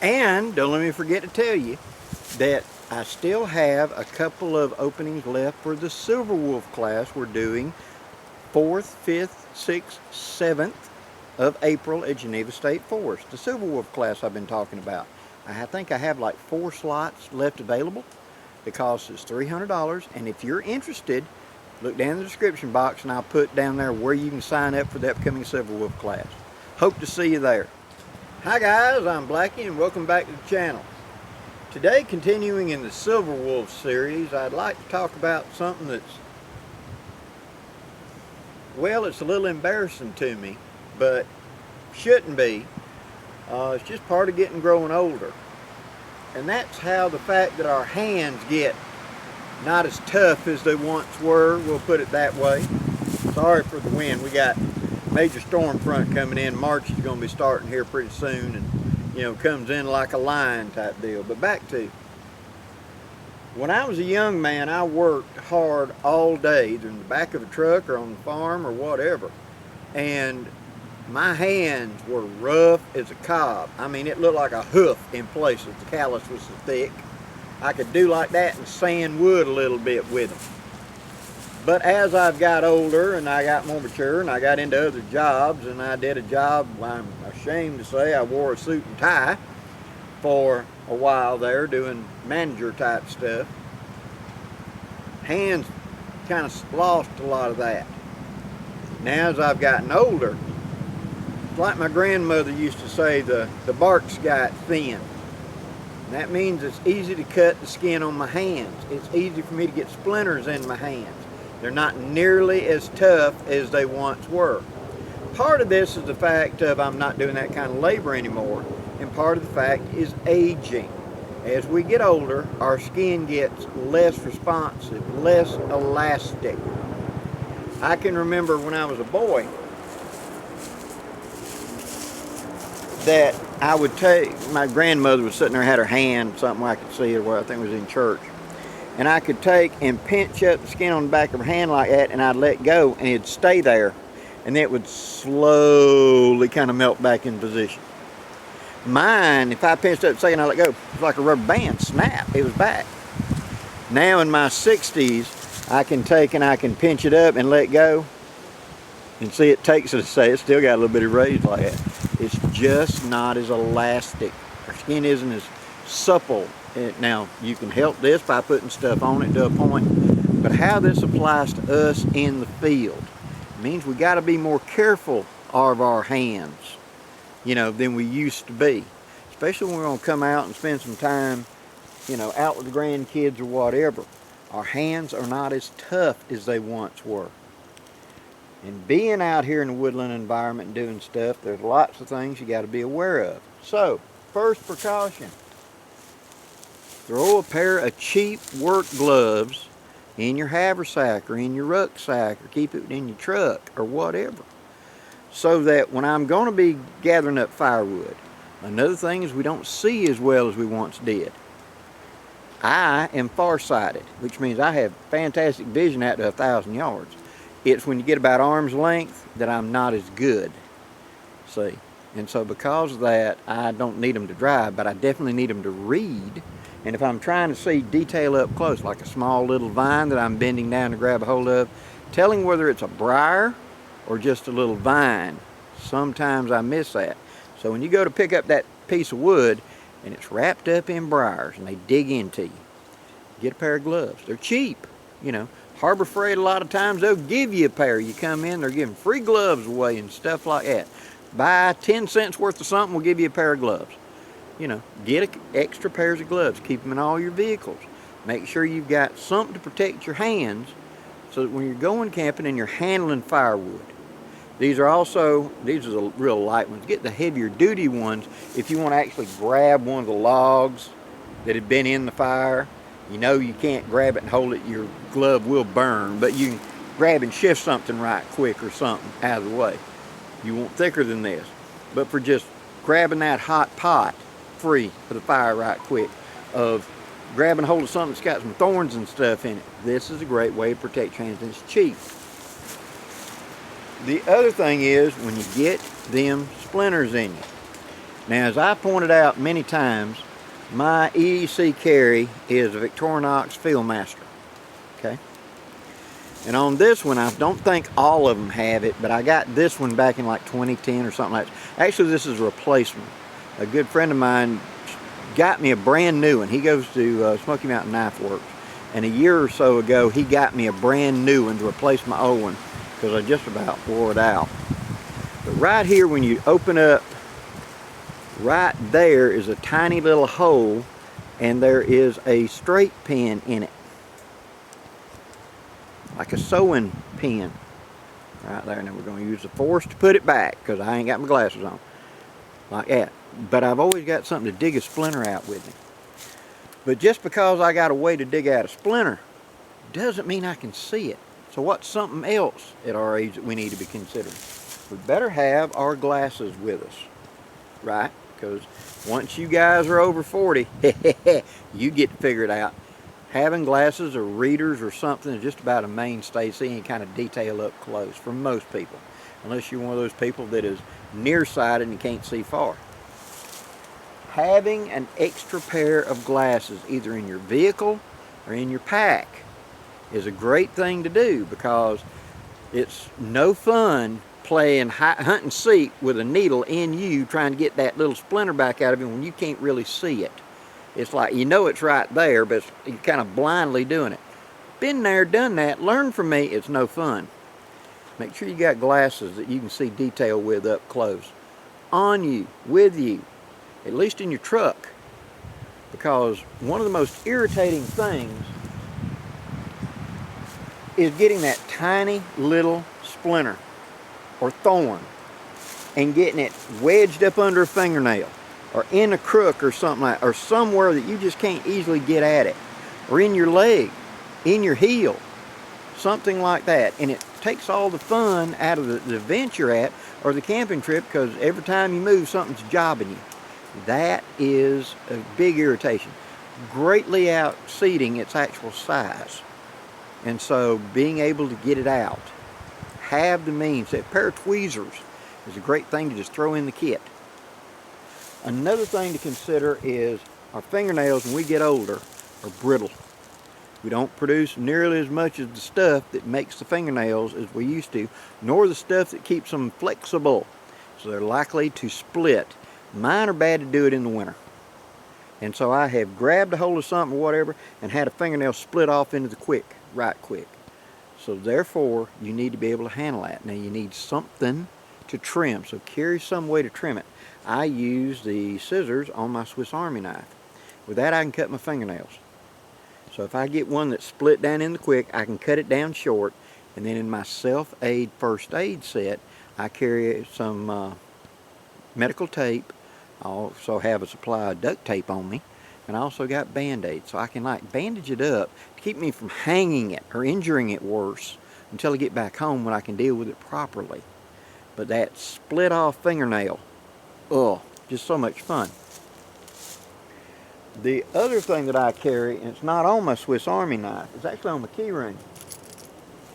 And don't let me forget to tell you that I still have a couple of openings left for the Silver Wolf class we're doing 4th, 5th, 6th, 7th of April at Geneva State Forest. The Silver Wolf class I've been talking about. I think I have like 4 slots left available. The cost is $300, and if you're interested, look down in the description box and I'll put down there where you can sign up for the upcoming Silver Wolf class. Hope to see you there. Hi guys, I'm Blackie and welcome back to the channel. Today, continuing in the Silver Wolf series, I'd like to talk about something that's, well, it's a little embarrassing to me, but shouldn't be. It's just part of growing older. And that's how the fact that our hands get not as tough as they once were, we'll put it that way. Sorry for the wind. We got major storm front coming in. March is going to be starting here pretty soon, and you know, comes in like a lion type deal. But back to, when I was a young man, I worked hard all day, either in the back of a truck or on the farm or whatever. And my hands were rough as a cob. I mean, it looked like a hoof in places. The callus was so thick. I could do like that and sand wood a little bit with them. But as I've got older and I got more mature and I got into other jobs, and I did a job, I'm ashamed to say, I wore a suit and tie for a while there doing manager type stuff. Hands kind of lost a lot of that. Now as I've gotten older, like my grandmother used to say, the bark's got thin. And that means it's easy to cut the skin on my hands. It's easy for me to get splinters in my hands. They're not nearly as tough as they once were. Part of this is the fact of I'm not doing that kind of labor anymore, and part of the fact is aging. As we get older, our skin gets less responsive, less elastic. I can remember when I was a boy, that I would take, my grandmother was sitting there, had her hand, something I could see her where I think it was in church. And I could take and pinch up the skin on the back of her hand like that, and I'd let go and it'd stay there. And it would slowly kind of melt back in position. Mine, if I pinched up the second I let go, it was like a rubber band, snap, it was back. Now in my 60s, I can take and I can pinch it up and let go. And see, it takes it to say it's still got a little bit of raise like that. It's just not as elastic. Our skin isn't as supple. Now, you can help this by putting stuff on it to a point, but how this applies to us in the field means we got to be more careful of our hands, you know, than we used to be. Especially when we're going to come out and spend some time, you know, out with the grandkids or whatever. Our hands are not as tough as they once were. And being out here in the woodland environment and doing stuff, there's lots of things you got to be aware of. So, first precaution, throw a pair of cheap work gloves in your haversack or in your rucksack, or keep it in your truck or whatever, so that when I'm going to be gathering up firewood, another thing is we don't see as well as we once did. I am farsighted, which means I have fantastic vision out to 1,000 yards. It's when you get about arm's length that I'm not as good, see. And so because of that, I don't need them to drive, but I definitely need them to read. And if I'm trying to see detail up close, like a small little vine that I'm bending down to grab a hold of, telling whether it's a briar or just a little vine, sometimes I miss that. So when you go to pick up that piece of wood and it's wrapped up in briars and they dig into you, get a pair of gloves. They're cheap, you know. Harbor Freight, a lot of times they'll give you a pair. You come in, they're giving free gloves away and stuff like that. Buy 10 cents worth of something, we'll give you a pair of gloves. You know, get extra pairs of gloves. Keep them in all your vehicles. Make sure you've got something to protect your hands so that when you're going camping and you're handling firewood. These are the real light ones. Get the heavier duty ones if you want to actually grab one of the logs that had been in the fire. You know you can't grab it and hold it, your glove will burn, but you can grab and shift something right quick or something out of the way. You want thicker than this. But for just grabbing that hot pot free for the fire right quick, of grabbing hold of something that's got some thorns and stuff in it, this is a great way to protect your hands, and it's cheap. The other thing is when you get them splinters in you. Now, as I pointed out many times, my EDC carry is a Victorinox Fieldmaster. Okay? And on this one, I don't think all of them have it, but I got this one back in like 2010 or something like that. Actually, this is a replacement. A good friend of mine got me a brand new one. He goes to Smoky Mountain Knife Works. And a year or so ago, he got me a brand new one to replace my old one because I just about wore it out. But right here, when you open up, right there is a tiny little hole, and there is a straight pin in it. Like a sewing pin. Right there. Now we're going to use the force to put it back because I ain't got my glasses on. Like that. But I've always got something to dig a splinter out with me. But just because I got a way to dig out a splinter doesn't mean I can see it. So what's something else at our age that we need to be considering? We better have our glasses with us, right? Because once you guys are over 40, you get to figure it out. Having glasses or readers or something is just about a mainstay, seeing any kind of detail up close for most people. Unless you're one of those people that is nearsighted and you can't see far. Having an extra pair of glasses either in your vehicle or in your pack is a great thing to do, because it's no fun playing hunt and seek with a needle in you trying to get that little splinter back out of it when you can't really see it. It's like you know it's right there, but you're kind of blindly doing it. Been there, done that, learn from me, it's no fun. Make sure you got glasses that you can see detail with up close. On you, with you. At least in your truck, because one of the most irritating things is getting that tiny little splinter or thorn and getting it wedged up under a fingernail or in a crook or something like, or somewhere that you just can't easily get at it, or in your leg, in your heel, something like that. And it takes all the fun out of the event you're at or the camping trip, because every time you move, something's jobbing you. That is a big irritation, greatly exceeding its actual size. And so being able to get it out, have the means. That pair of tweezers is a great thing to just throw in the kit. Another thing to consider is our fingernails when we get older are brittle. We don't produce nearly as much of the stuff that makes the fingernails as we used to, nor the stuff that keeps them flexible. So they're likely to split. Mine are bad to do it in the winter. And so I have grabbed a hold of something or whatever and had a fingernail split off into the right quick. So therefore, you need to be able to handle that. Now you need something to trim, so carry some way to trim it. I use the scissors on my Swiss Army knife. With that I can cut my fingernails. So if I get one that's split down in the quick, I can cut it down short, and then in my self-aid first aid set, I carry some medical tape. I also have a supply of duct tape on me, and I also got Band-Aids, so I can like bandage it up to keep me from hanging it or injuring it worse until I get back home when I can deal with it properly. But that split off fingernail, oh, just so much fun. The other thing that I carry, and it's not on my Swiss Army knife, it's actually on my key ring,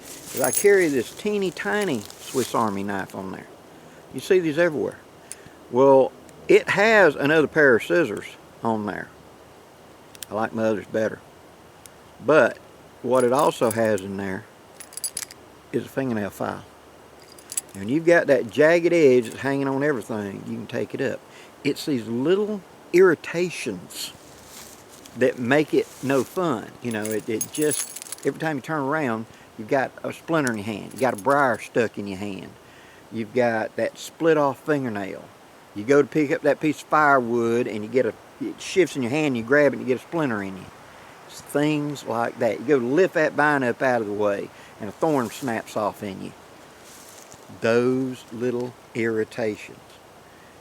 is I carry this teeny tiny Swiss Army knife on there. You see these everywhere. Well, it has another pair of scissors on there. I like my others better. But what it also has in there is a fingernail file. And when you've got that jagged edge that's hanging on everything, you can take it up. It's these little irritations that make it no fun. You know, it just, every time you turn around, you've got a splinter in your hand. You got a briar stuck in your hand. You've got that split off fingernail. You go to pick up that piece of firewood and you get it shifts in your hand, you grab it and you get a splinter in you. It's things like that. You go to lift that vine up out of the way and a thorn snaps off in you. Those little irritations.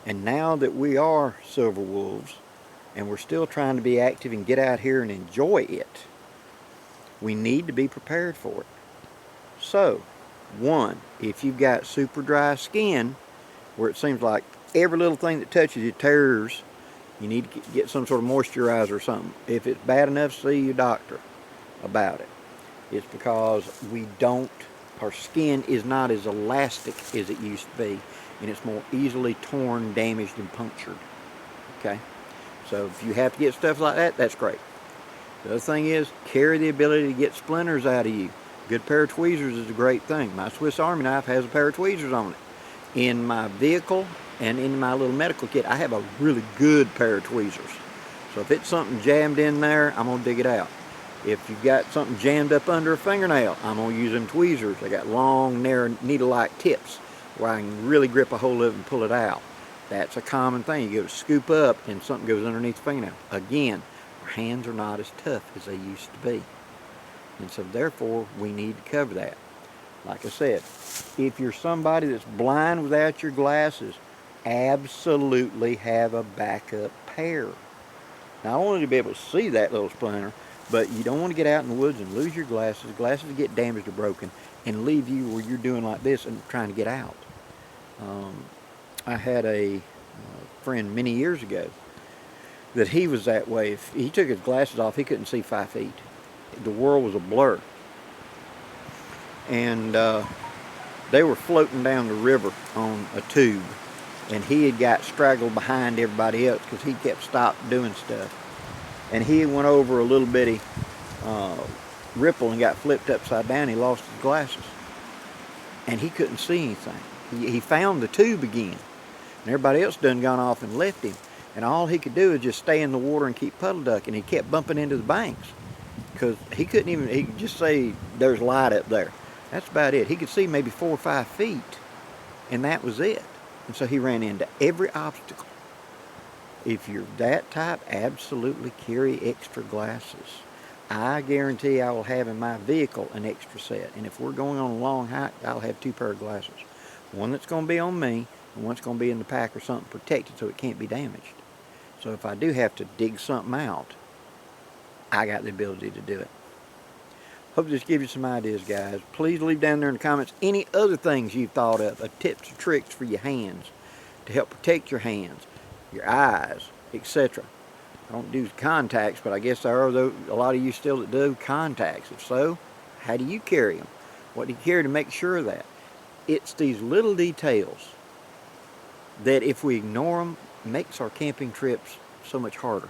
And now that we are silver wolves and we're still trying to be active and get out here and enjoy it, we need to be prepared for it. So, one, if you've got super dry skin where it seems like every little thing that touches you tears, you need to get some sort of moisturizer or something. If it's bad enough, see your doctor about it. It's because our skin is not as elastic as it used to be, and it's more easily torn, damaged, and punctured. okay? So if you have to get stuff like that, that's great. The other thing is, carry the ability to get splinters out of you. Good pair of tweezers is a great thing. My Swiss Army knife has a pair of tweezers on it. In my vehicle and in my little medical kit, I have a really good pair of tweezers. So if it's something jammed in there, I'm going to dig it out. If you've got something jammed up under a fingernail, I'm going to use them tweezers. They got long, narrow, needle-like tips where I can really grip a hold of it and pull it out. That's a common thing. You go to scoop up and something goes underneath the fingernail. Again, our hands are not as tough as they used to be. And so therefore, we need to cover that. Like I said, if you're somebody that's blind without your glasses, absolutely have a backup pair. Not only to be able to see that little splinter, but you don't want to get out in the woods and lose your glasses. Glasses get damaged or broken and leave you where you're doing like this and trying to get out. I had a friend many years ago that he was that way. If he took his glasses off, he couldn't see 5 feet. The world was a blur. And they were floating down the river on a tube, and he had got straggled behind everybody else because he kept stopped doing stuff. And he went over a little bitty ripple and got flipped upside down. He lost his glasses, and he couldn't see anything. He found the tube again, and everybody else done gone off and left him. And all he could do is just stay in the water and keep puddle ducking. He kept bumping into the banks because he couldn't even, he could just say there's light up there. That's about it. He could see maybe 4 or 5 feet, and that was it. And so he ran into every obstacle. If you're that type, absolutely carry extra glasses. I guarantee I will have in my vehicle an extra set. And if we're going on a long hike, I'll have 2 pairs of glasses. One that's going to be on me, and one's going to be in the pack or something protected so it can't be damaged. So if I do have to dig something out, I got the ability to do it. Hope this gives you some ideas, guys. Please leave down there in the comments any other things you've thought of tips or tricks for your hands to help protect your hands, your eyes, etc. I don't do contacts, but I guess there are a lot of you still that do contacts. If so, how do you carry them? What do you carry to make sure of that? It's these little details that if we ignore them, makes our camping trips so much harder.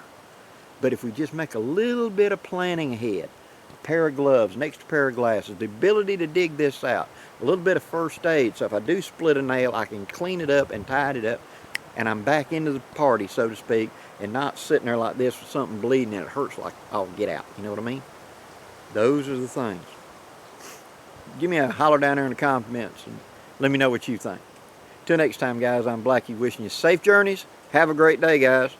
But if we just make a little bit of planning ahead, a pair of gloves, an extra pair of glasses, the ability to dig this out, a little bit of first aid, so if I do split a nail, I can clean it up and tie it up, and I'm back into the party, so to speak, and not sitting there like this with something bleeding and it hurts like, oh, get out. You know what I mean? Those are the things. Give me a holler down there in the comments and let me know what you think. Till next time, guys, I'm Blackie wishing you safe journeys. Have a great day, guys.